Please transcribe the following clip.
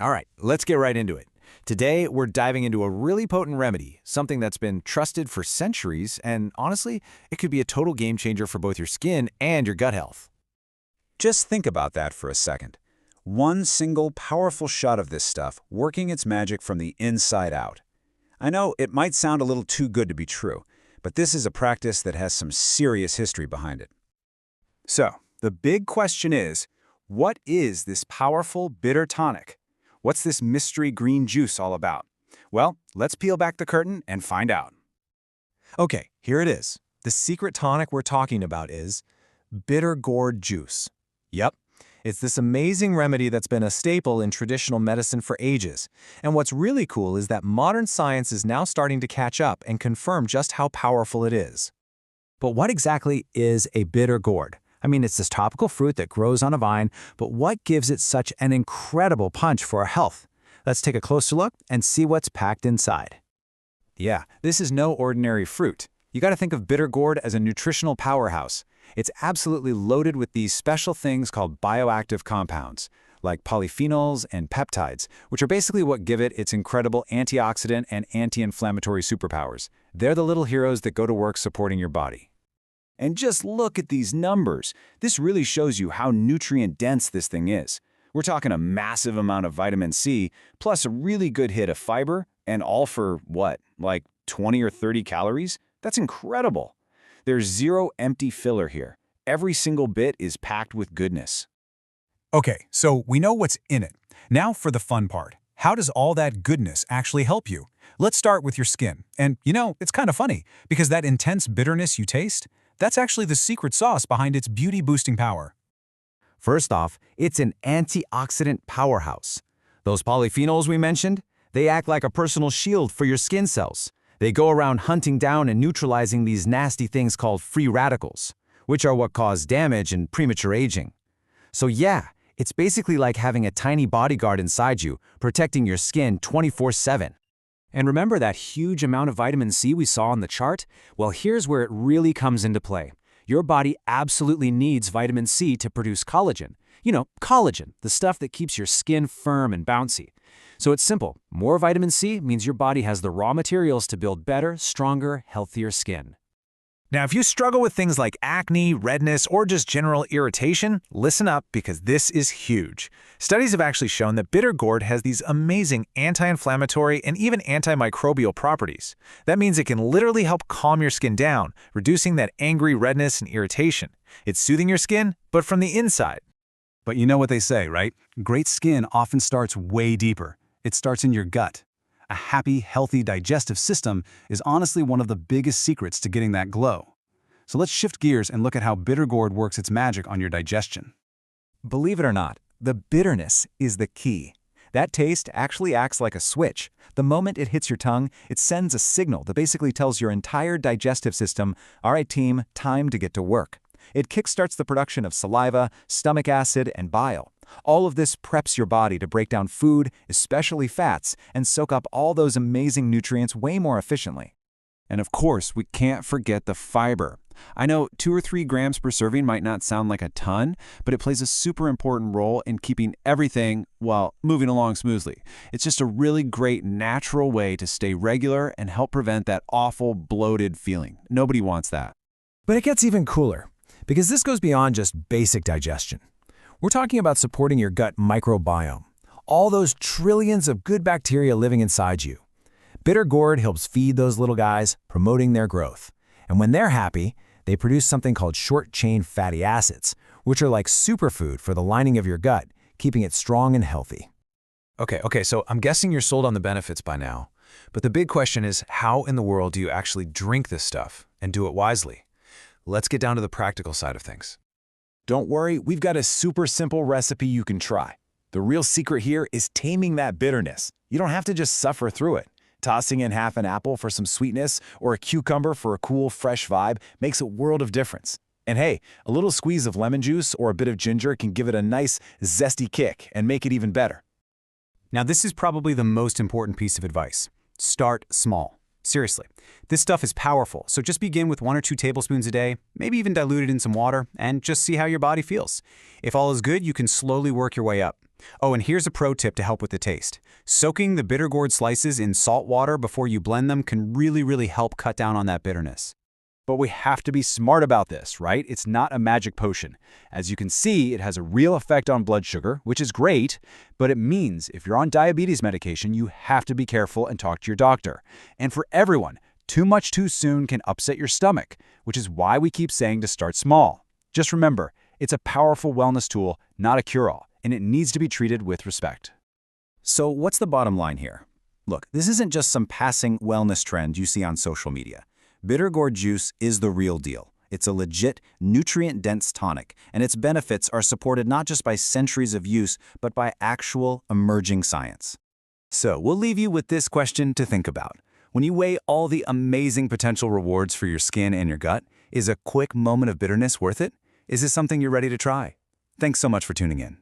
All right, let's get right into it. Today, we're diving into a really potent remedy, something that's been trusted for centuries, and honestly, it could be a total game changer for both your skin and your gut health. Just think about that for a second. One single powerful shot of this stuff working its magic from the inside out. I know it might sound a little too good to be true, but this is a practice that has some serious history behind it. So, the big question is, what is this powerful bitter tonic? What's this mystery green juice all about? Well, let's peel back the curtain and find out. Okay, here it is. The secret tonic we're talking about is bitter gourd juice. Yep, it's this amazing remedy that's been a staple in traditional medicine for ages. And what's really cool is that modern science is now starting to catch up and confirm just how powerful it is. But what exactly is a bitter gourd? I mean, it's this tropical fruit that grows on a vine, but what gives it such an incredible punch for our health? Let's take a closer look and see what's packed inside. Yeah, this is no ordinary fruit. You got to think of bitter gourd as a nutritional powerhouse. It's absolutely loaded with these special things called bioactive compounds, like polyphenols and peptides, which are basically what give it its incredible antioxidant and anti-inflammatory superpowers. They're the little heroes that go to work supporting your body. And just look at these numbers. This really shows you how nutrient-dense this thing is. We're talking a massive amount of vitamin C, plus a really good hit of fiber, and all for, what, like 20 or 30 calories? That's incredible. There's zero empty filler here. Every single bit is packed with goodness. Okay, so we know what's in it. Now for the fun part. How does all that goodness actually help you? Let's start with your skin. And it's kind of funny, because that intense bitterness you taste, that's actually the secret sauce behind its beauty-boosting power. First off, it's an antioxidant powerhouse. Those polyphenols we mentioned, they act like a personal shield for your skin cells. They go around hunting down and neutralizing these nasty things called free radicals, which are what cause damage and premature aging. So yeah, it's basically like having a tiny bodyguard inside you, protecting your skin 24/7. And remember that huge amount of vitamin C we saw on the chart? Well, here's where it really comes into play. Your body absolutely needs vitamin C to produce collagen. Collagen, the stuff that keeps your skin firm and bouncy. So it's simple. More vitamin C means your body has the raw materials to build better, stronger, healthier skin. Now, if you struggle with things like acne, redness, or just general irritation, listen up because this is huge. Studies have actually shown that bitter gourd has these amazing anti-inflammatory and even antimicrobial properties. That means it can literally help calm your skin down, reducing that angry redness and irritation. It's soothing your skin, but from the inside. But you know what they say, right? Great skin often starts way deeper. It starts in your gut. A happy, healthy digestive system is honestly one of the biggest secrets to getting that glow. So let's shift gears and look at how bitter gourd works its magic on your digestion. Believe it or not, the bitterness is the key. That taste actually acts like a switch. The moment it hits your tongue, it sends a signal that basically tells your entire digestive system, all right, team, time to get to work. It kickstarts the production of saliva, stomach acid, and bile. All of this preps your body to break down food, especially fats, and soak up all those amazing nutrients way more efficiently. And of course, we can't forget the fiber. I know 2 or 3 grams per serving might not sound like a ton, but it plays a super important role in keeping everything, well, moving along smoothly. It's just a really great natural way to stay regular and help prevent that awful bloated feeling. Nobody wants that. But it gets even cooler, because this goes beyond just basic digestion. We're talking about supporting your gut microbiome, all those trillions of good bacteria living inside you. Bitter gourd helps feed those little guys, promoting their growth. And when they're happy, they produce something called short-chain fatty acids, which are like superfood for the lining of your gut, keeping it strong and healthy. Okay, so I'm guessing you're sold on the benefits by now. But the big question is, how in the world do you actually drink this stuff and do it wisely? Let's get down to the practical side of things. Don't worry, we've got a super simple recipe you can try. The real secret here is taming that bitterness. You don't have to just suffer through it. Tossing in half an apple for some sweetness or a cucumber for a cool, fresh vibe makes a world of difference. And hey, a little squeeze of lemon juice or a bit of ginger can give it a nice, zesty kick and make it even better. Now, this is probably the most important piece of advice. Start small. Seriously, this stuff is powerful, so just begin with 1 or 2 tablespoons a day, maybe even dilute it in some water, and just see how your body feels. If all is good, you can slowly work your way up. Oh, and here's a pro tip to help with the taste. Soaking the bitter gourd slices in salt water before you blend them can really help cut down on that bitterness. But we have to be smart about this, right? It's not a magic potion. As you can see, it has a real effect on blood sugar, which is great, but it means if you're on diabetes medication, you have to be careful and talk to your doctor. And for everyone, too much too soon can upset your stomach, which is why we keep saying to start small. Just remember, it's a powerful wellness tool, not a cure-all, and it needs to be treated with respect. So what's the bottom line here? Look, this isn't just some passing wellness trend you see on social media. Bitter gourd juice is the real deal. It's a legit, nutrient-dense tonic, and its benefits are supported not just by centuries of use, but by actual emerging science. So we'll leave you with this question to think about. When you weigh all the amazing potential rewards for your skin and your gut, is a quick moment of bitterness worth it? Is this something you're ready to try? Thanks so much for tuning in.